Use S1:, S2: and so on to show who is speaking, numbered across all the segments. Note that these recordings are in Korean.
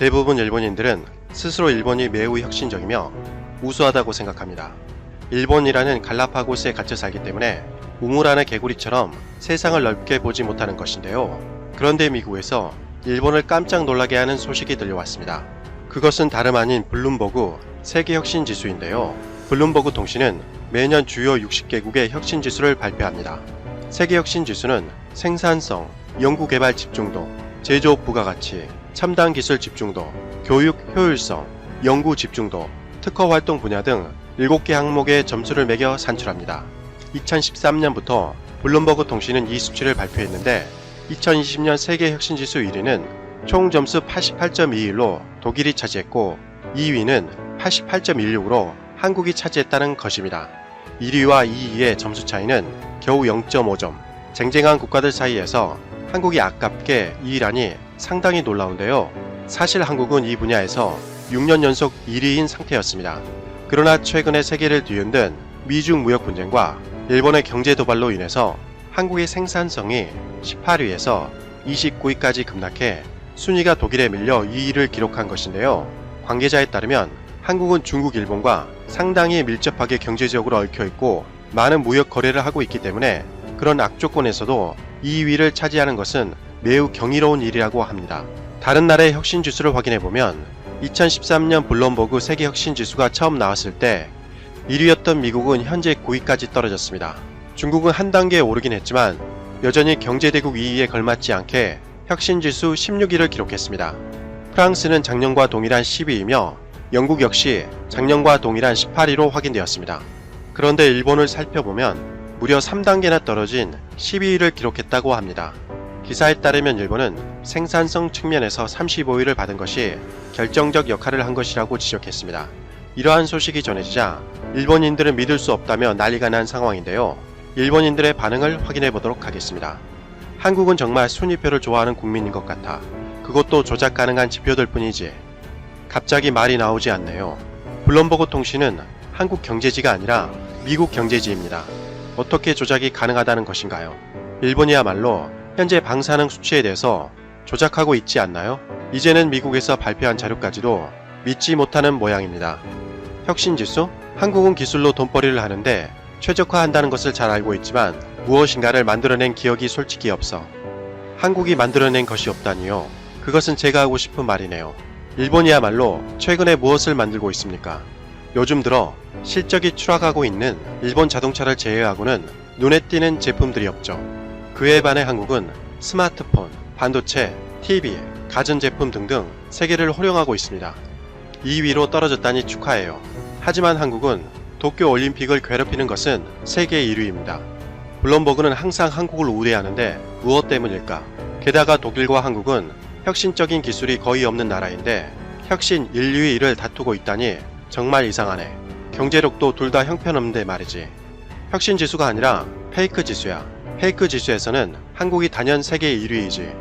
S1: 대부분 일본인들은 스스로 일본이 매우 혁신적이며 우수하다고 생각합니다. 일본이라는 갈라파고스에 갇혀 살기 때문에 우물 안의 개구리처럼 세상을 넓게 보지 못하는 것인데요. 그런데 미국에서 일본을 깜짝 놀라게 하는 소식이 들려왔습니다. 그것은 다름 아닌 블룸버그 세계혁신지수인데요. 블룸버그 통신은 매년 주요 60개국의 혁신지수를 발표합니다. 세계혁신지수는 생산성, 연구개발 집중도, 제조업 부가가치, 첨단 기술 집중도, 교육 효율성, 연구 집중도, 특허활동 분야 등 7개 항목의 점수를 매겨 산출합니다. 2013년부터 블룸버그 통신은 이 수치를 발표했는데 2020년 세계 혁신지수 1위는 총 점수 88.21로 독일이 차지했고 2위는 88.16으로 한국이 차지했다는 것입니다. 1위와 2위의 점수 차이는 겨우 0.5점. 쟁쟁한 국가들 사이에서 한국이 아깝게 2위라니 상당히 놀라운데요. 사실 한국은 이 분야에서 6년 연속 1위인 상태였습니다. 그러나 최근에 세계를 뒤흔든 미중 무역 분쟁과 일본의 경제 도발로 인해서 한국의 생산성이 18위에서 29위까지 급락해 순위가 독일에 밀려 2위를 기록한 것인데요. 관계자에 따르면 한국은 중국, 일본과 상당히 밀접하게 경제적으로 얽혀있고 많은 무역 거래를 하고 있기 때문에 그런 악조건에서도 2위를 차지하는 것은 매우 경이로운 일이라고 합니다. 다른 나라의 혁신지수를 확인해보면 2013년 블룸버그 세계혁신지수가 처음 나왔을 때 1위였던 미국은 현재 9위까지 떨어졌습니다. 중국은 한 단계 오르긴 했지만 여전히 경제대국 2위에 걸맞지 않게 혁신지수 16위를 기록했습니다. 프랑스는 작년과 동일한 10위이며 영국 역시 작년과 동일한 18위로 확인되었습니다. 그런데 일본을 살펴보면 무려 3단계나 떨어진 12위를 기록했다고 합니다. 기사에 따르면 일본은 생산성 측면에서 35위를 받은 것이 결정적 역할을 한 것이라고 지적했습니다. 이러한 소식이 전해지자 일본인들은 믿을 수 없다며 난리가 난 상황인데요. 일본인들의 반응을 확인해 보도록 하겠습니다. 한국은 정말 순위표를 좋아하는 국민인 것 같아. 그것도 조작 가능한 지표들 뿐이지. 갑자기 말이 나오지 않네요. 블룸버그 통신은 한국 경제지가 아니라 미국 경제지입니다. 어떻게 조작이 가능하다는 것인가요? 일본이야말로 현재 방사능 수치에 대해서 조작하고 있지 않나요? 이제는 미국에서 발표한 자료까지도 믿지 못하는 모양입니다. 혁신지수? 한국은 기술로 돈벌이를 하는데 최적화한다는 것을 잘 알고 있지만 무엇인가를 만들어낸 기억이 솔직히 없어. 한국이 만들어낸 것이 없다니요. 그것은 제가 하고 싶은 말이네요. 일본이야말로 최근에 무엇을 만들고 있습니까? 요즘 들어 실적이 추락하고 있는 일본 자동차를 제외하고는 눈에 띄는 제품들이 없죠. 그에 반해 한국은 스마트폰, 반도체, TV, 가전제품 등등 세계를 호령하고 있습니다. 2위로 떨어졌다니 축하해요. 하지만 한국은 도쿄올림픽을 괴롭히는 것은 세계 1위입니다. 블룸버그는 항상 한국을 우대하는데 무엇 때문일까? 게다가 독일과 한국은 혁신적인 기술이 거의 없는 나라인데 혁신 1, 2위를 다투고 있다니 정말 이상하네. 경제력도 둘 다 형편없는데 말이지. 혁신 지수가 아니라 페이크 지수야. 페이크 지수에서는 한국이 단연 세계 1위이지.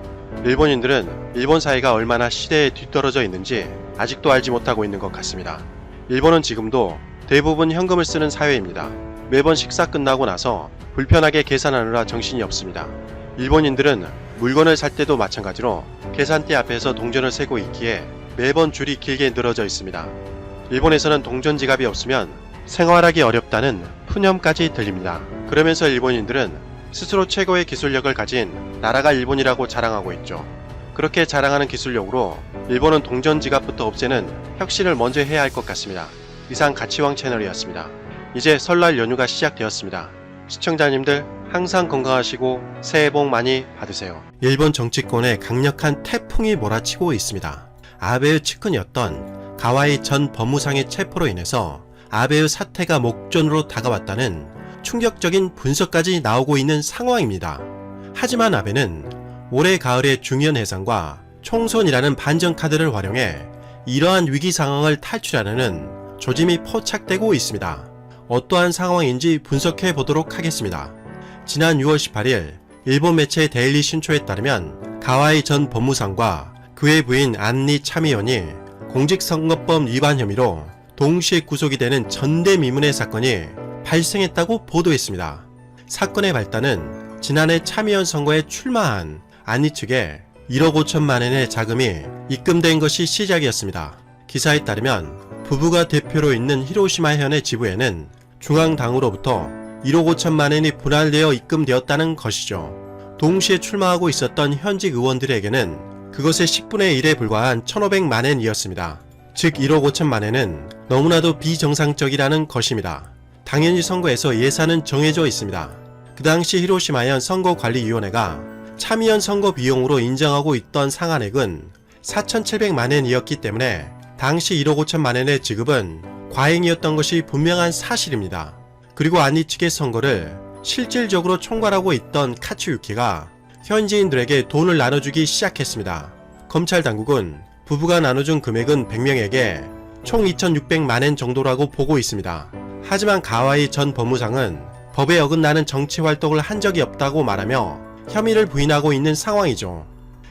S1: 일본인들은 일본 사회가 얼마나 시대에 뒤떨어져 있는지 아직도 알지 못하고 있는 것 같습니다. 일본은 지금도 대부분 현금을 쓰는 사회입니다. 매번 식사 끝나고 나서 불편하게 계산하느라 정신이 없습니다. 일본인들은 물건을 살 때도 마찬가지로 계산대 앞에서 동전을 세고 있기에 매번 줄이 길게 늘어져 있습니다. 일본에서는 동전 지갑이 없으면 생활하기 어렵다는 푸념까지 들립니다. 그러면서 일본인들은 스스로 최고의 기술력을 가진 나라가 일본이라고 자랑하고 있죠. 그렇게 자랑하는 기술력으로 일본은 동전 지갑부터 없애는 혁신을 먼저 해야 할 것 같습니다. 이상 가치왕 채널이었습니다. 이제 설날 연휴가 시작되었습니다. 시청자님들 항상 건강하시고 새해 복 많이 받으세요. 일본 정치권에 강력한 태풍이 몰아치고 있습니다. 아베의 측근이었던 가와이 전 법무상의 체포로 인해서 아베의 사퇴가 목전으로 다가왔다는 충격적인 분석까지 나오고 있는 상황입니다. 하지만 아베는 올해 가을의 중의원 해산과 총선이라는 반전 카드를 활용해 이러한 위기 상황을 탈출하려는 조짐이 포착되고 있습니다. 어떠한 상황인지 분석해 보도록 하겠습니다. 지난 6월 18일 일본 매체 데일리 신초에 따르면 가와이 전 법무상과 그의 부인 안리 참의원이 공직선거법 위반 혐의로 동시에 구속이 되는 전대미문의 사건이 발생했다고 보도했습니다. 사건의 발단은 지난해 참의원 선거에 출마한 안리 측에 1억 5천만 원의 자금이 입금된 것이 시작이었습니다. 기사에 따르면 부부가 대표로 있는 히로시마현의 지부에는 중앙당으로부터 1억 5천만 원이 분할되어 입금되었다는 것이죠. 동시에 출마하고 있었던 현직 의원들에게는 그것의 10분의 1에 불과한 1,500만 원이었습니다. 즉 1억 5천만 원은 너무나도 비정상적이라는 것입니다. 당연히 선거에서 예산은 정해져 있습니다. 그 당시 히로시마현 선거관리위원회가 참의원 선거 비용으로 인정하고 있던 상한액은 4,700만 원이었기 때문에 당시 1억 5천만 원의 지급은 과잉이었던 것이 분명한 사실입니다. 그리고 안리 측의 선거를 실질적으로 총괄하고 있던 카츠유키가 현지인들에게 돈을 나눠주기 시작했습니다. 검찰 당국은 부부가 나눠준 금액은 100명에게 총 2,600만 원 정도라고 보고 있습니다. 하지만 가와이 전 법무상은 법에 어긋나는 정치 활동을 한 적이 없다고 말하며 혐의를 부인하고 있는 상황이죠.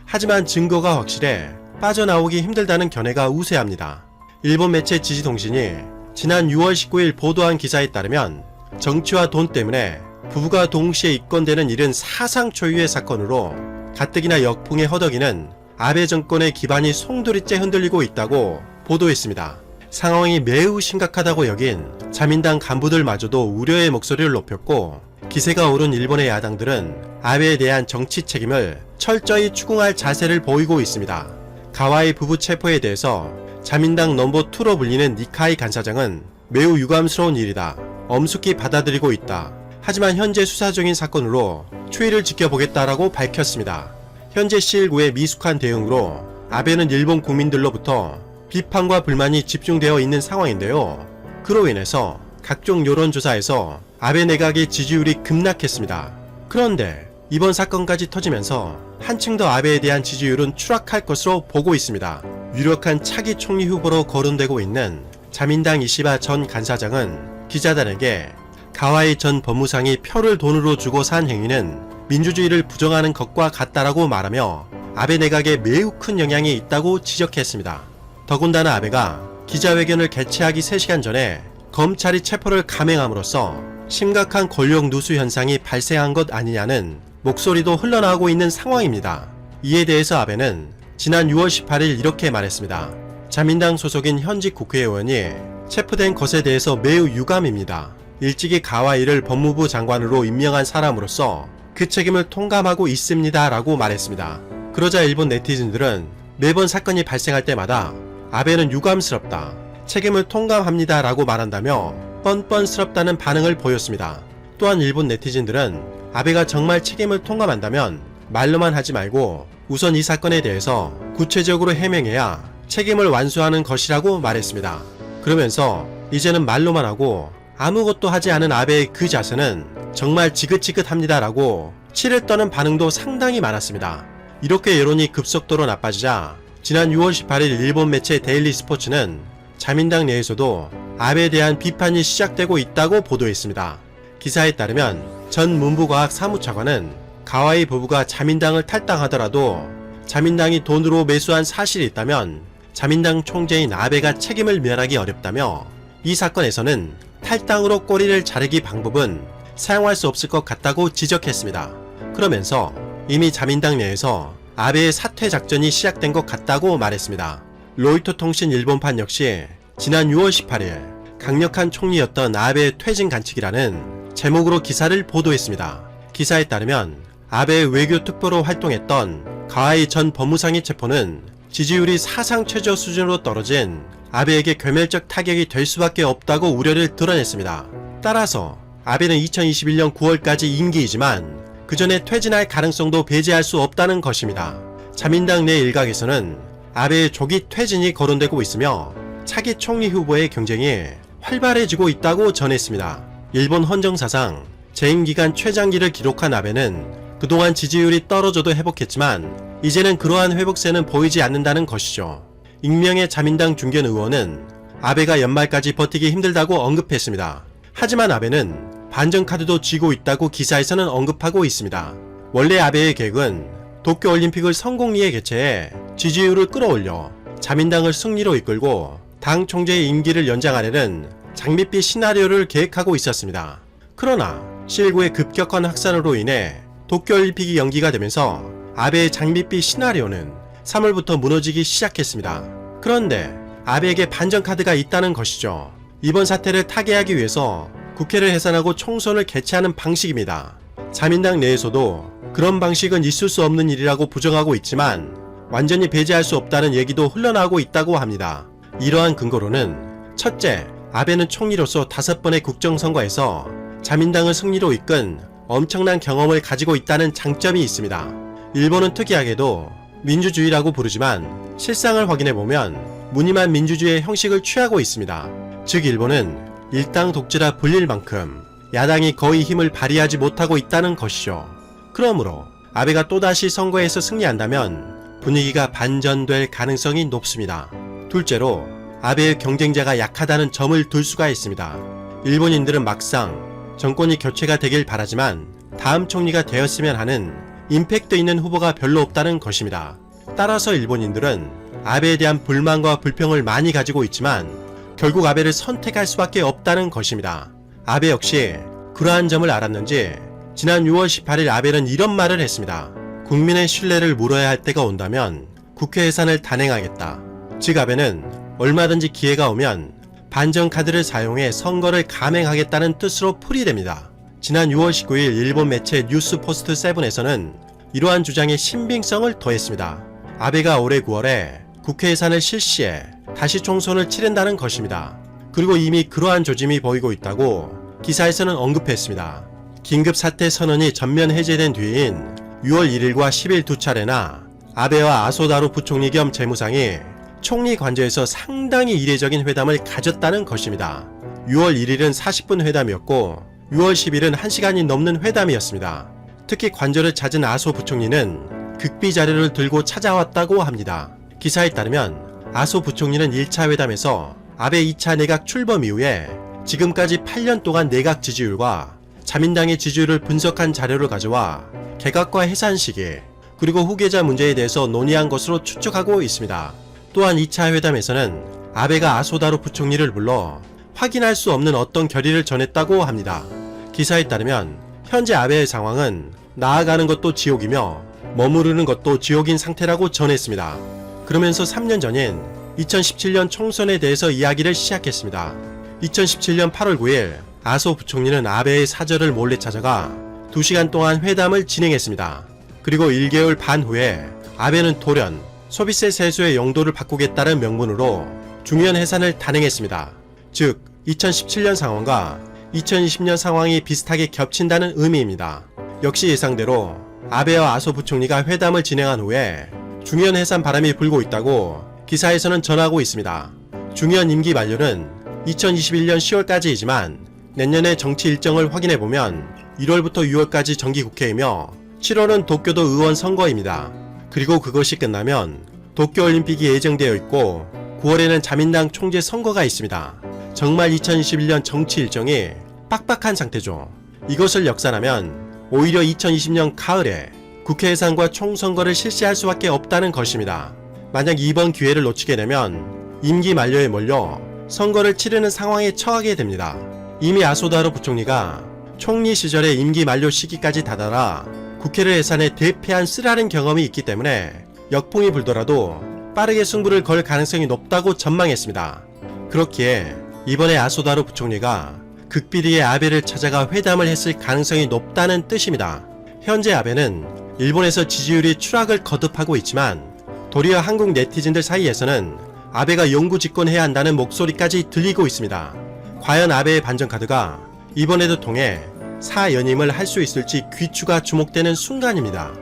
S1: 하지만 증거가 확실해 빠져나오기 힘들다는 견해가 우세합니다. 일본 매체 지지통신이 지난 6월 19일 보도한 기사에 따르면 정치와 돈 때문에 부부가 동시에 입건되는 일은 사상 초유의 사건으로 가뜩이나 역풍에 허덕이는 아베 정권의 기반이 송두리째 흔들리고 있다고 보도했습니다. 상황이 매우 심각하다고 여긴 자민당 간부들마저도 우려의 목소리를 높였고 기세가 오른 일본의 야당들은 아베에 대한 정치 책임을 철저히 추궁할 자세를 보이고 있습니다. 가와이 부부 체포에 대해서 자민당 넘버2로 불리는 니카이 간사장은 매우 유감스러운 일이다. 엄숙히 받아들이고 있다. 하지만 현재 수사 중인 사건으로 추이를 지켜보겠다라고 밝혔습니다. 현재 시일구의 미숙한 대응으로 아베는 일본 국민들로부터 비판과 불만이 집중되어 있는 상황인데요. 그로 인해서 각종 여론조사에서 아베 내각의 지지율이 급락했습니다. 그런데 이번 사건까지 터지면서 한층 더 아베에 대한 지지율은 추락할 것으로 보고 있습니다. 유력한 차기 총리 후보로 거론되고 있는 자민당 이시바 전 간사장은 기자단에게 가와이 전 법무상이 표를 돈으로 주고 산 행위는 민주주의를 부정하는 것과 같다라고 말하며 아베 내각에 매우 큰 영향이 있다고 지적했습니다. 더군다나 아베가 기자회견을 개최하기 3시간 전에 검찰이 체포를 감행함으로써 심각한 권력 누수 현상이 발생한 것 아니냐는 목소리도 흘러나오고 있는 상황입니다. 이에 대해서 아베는 지난 6월 18일 이렇게 말했습니다. 자민당 소속인 현직 국회의원이 체포된 것에 대해서 매우 유감입니다. 일찍이 가와이를 법무부 장관으로 임명한 사람으로서 그 책임을 통감하고 있습니다 라고 말했습니다. 그러자 일본 네티즌들은 매번 사건이 발생할 때마다 아베는 유감스럽다, 책임을 통감합니다 라고 말한다며 뻔뻔스럽다는 반응을 보였습니다. 또한 일본 네티즌들은 아베가 정말 책임을 통감한다면 말로만 하지 말고 우선 이 사건에 대해서 구체적으로 해명해야 책임을 완수하는 것이라고 말했습니다. 그러면서 이제는 말로만 하고 아무것도 하지 않은 아베의 그 자세는 정말 지긋지긋합니다 라고 치를 떠는 반응도 상당히 많았습니다. 이렇게 여론이 급속도로 나빠지자 지난 6월 18일 일본 매체 데일리 스포츠는 자민당 내에서도 아베에 대한 비판이 시작되고 있다고 보도했습니다. 기사에 따르면 전 문부과학 사무차관은 가와이 부부가 자민당을 탈당하더라도 자민당이 돈으로 매수한 사실이 있다면 자민당 총재인 아베가 책임을 면하기 어렵다며 이 사건에서는 탈당으로 꼬리를 자르기 방법은 사용할 수 없을 것 같다고 지적했습니다. 그러면서 이미 자민당 내에서 아베의 사퇴 작전이 시작된 것 같다고 말했습니다. 로이터 통신 일본판 역시 지난 6월 18일 강력한 총리였던 아베의 퇴진 간칙이라는 제목으로 기사를 보도했습니다. 기사에 따르면 아베의 외교특보로 활동했던 가와이 전 법무상의 체포는 지지율이 사상 최저 수준으로 떨어진 아베에게 괴멸적 타격이 될 수밖에 없다고 우려를 드러냈습니다. 따라서 아베는 2021년 9월까지 임기이지만 그 전에 퇴진할 가능성도 배제할 수 없다는 것입니다. 자민당 내 일각에서는 아베의 조기 퇴진이 거론되고 있으며 차기 총리 후보의 경쟁이 활발해지고 있다고 전했습니다. 일본 헌정사상 재임기간 최장기를 기록한 아베는 그동안 지지율이 떨어져도 회복했지만 이제는 그러한 회복세는 보이지 않는다는 것이죠. 익명의 자민당 중견 의원은 아베가 연말까지 버티기 힘들다고 언급했습니다. 하지만 아베는 반전카드도 쥐고 있다고 기사에서는 언급하고 있습니다. 원래 아베의 계획은 도쿄올림픽을 성공리에 개최해 지지율을 끌어올려 자민당을 승리로 이끌고 당 총재의 임기를 연장하려는 장밋빛 시나리오를 계획하고 있었습니다. 그러나 시일구의 급격한 확산으로 인해 도쿄올림픽이 연기가 되면서 아베의 장밋빛 시나리오는 3월부터 무너지기 시작했습니다. 그런데 아베에게 반전 카드가 있다는 것이죠. 이번 사태를 타개하기 위해서 국회를 해산하고 총선을 개최하는 방식입니다. 자민당 내에서도 그런 방식은 있을 수 없는 일이라고 부정하고 있지만 완전히 배제할 수 없다는 얘기도 흘러나오고 있다고 합니다. 이러한 근거로는 첫째, 아베는 총리로서 5번의 국정선거에서 자민당을 승리로 이끈 엄청난 경험을 가지고 있다는 장점이 있습니다. 일본은 특이하게도 민주주의라고 부르지만 실상을 확인해보면 무늬만 민주주의의 형식을 취하고 있습니다. 즉 일본은 일당 독재라 불릴 만큼 야당이 거의 힘을 발휘하지 못하고 있다는 것이죠. 그러므로 아베가 또다시 선거에서 승리한다면 분위기가 반전될 가능성이 높습니다. 둘째로 아베의 경쟁자가 약하다는 점을 둘 수가 있습니다. 일본인들은 막상 정권이 교체가 되길 바라지만 다음 총리가 되었으면 하는 임팩트 있는 후보가 별로 없다는 것입니다. 따라서 일본인들은 아베에 대한 불만과 불평을 많이 가지고 있지만 결국 아베를 선택할 수밖에 없다는 것입니다. 아베 역시 그러한 점을 알았는지 지난 6월 18일 아베는 이런 말을 했습니다. 국민의 신뢰를 물어야 할 때가 온다면 국회 해산을 단행하겠다. 즉 아베는 얼마든지 기회가 오면 반전 카드를 사용해 선거를 감행하겠다는 뜻으로 풀이됩니다. 지난 6월 19일 일본 매체 뉴스포스트 7에서는 이러한 주장에 신빙성을 더했습니다. 아베가 올해 9월에 국회 해산을 실시해 다시 총선을 치른다는 것입니다. 그리고 이미 그러한 조짐이 보이고 있다고 기사에서는 언급했습니다. 긴급 사태 선언이 전면 해제된 뒤인 6월 1일과 10일 두 차례나 아베와 아소다로 부총리 겸 재무상이 총리 관저에서 상당히 이례적인 회담을 가졌다는 것입니다. 6월 1일은 40분 회담이었고 6월 10일은 1시간이 넘는 회담이었습니다. 특히 관저를 찾은 아소 부총리는 극비 자료를 들고 찾아왔다고 합니다. 기사에 따르면 아소 부총리는 1차 회담에서 아베 2차 내각 출범 이후에 지금까지 8년 동안 내각 지지율과 자민당의 지지율을 분석한 자료를 가져와 개각과 해산 시기 그리고 후계자 문제에 대해서 논의한 것으로 추측하고 있습니다. 또한 2차 회담에서는 아베가 아소다로 부총리를 불러 확인할 수 없는 어떤 결의를 전했다고 합니다. 기사에 따르면 현재 아베의 상황은 나아가는 것도 지옥이며 머무르는 것도 지옥인 상태라고 전했습니다. 그러면서 3년 전인 2017년 총선에 대해서 이야기를 시작했습니다. 2017년 8월 9일 아소 부총리는 아베의 사저를 몰래 찾아가 2시간 동안 회담을 진행했습니다. 그리고 1개월 반 후에 아베는 돌연 소비세 세수의 용도를 바꾸겠다는 명분으로 중요한 해산을 단행했습니다. 즉 2017년 상황과 2020년 상황이 비슷하게 겹친다는 의미입니다. 역시 예상대로 아베와 아소 부총리가 회담을 진행한 후에 중요한 해산 바람이 불고 있다고 기사에서는 전하고 있습니다. 중요한 임기 만료는 2021년 10월까지이지만 내년의 정치 일정을 확인해보면 1월부터 6월까지 정기국회이며 7월은 도쿄도 의원 선거입니다. 그리고 그것이 끝나면 도쿄올림픽이 예정되어 있고 9월에는 자민당 총재 선거가 있습니다. 정말 2021년 정치 일정이 빡빡한 상태죠. 이것을 역산하면 오히려 2020년 가을에 국회 해산과 총선거를 실시할 수밖에 없다는 것입니다. 만약 이번 기회를 놓치게 되면 임기 만료에 몰려 선거를 치르는 상황에 처하게 됩니다. 이미 아소다로 부총리가 총리 시절에 임기 만료 시기까지 다다라 국회를 해산해 대패한 쓰라린 경험이 있기 때문에 역풍이 불더라도 빠르게 승부를 걸 가능성이 높다고 전망했습니다. 그렇기에 이번에 아소다로 부총리가 극비리의 아베를 찾아가 회담을 했을 가능성이 높다는 뜻입니다. 현재 아베는 일본에서 지지율이 추락을 거듭하고 있지만 도리어 한국 네티즌들 사이에서는 아베가 영구 집권해야 한다는 목소리까지 들리고 있습니다. 과연 아베의 반전카드가 이번에도 통해 사연임을 할 수 있을지 귀추가 주목되는 순간입니다.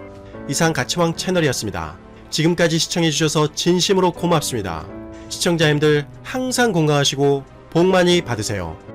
S1: 이상 가치왕 채널이었습니다. 지금까지 시청해주셔서 진심으로 고맙습니다. 시청자님들 항상 건강하시고 복 많이 받으세요.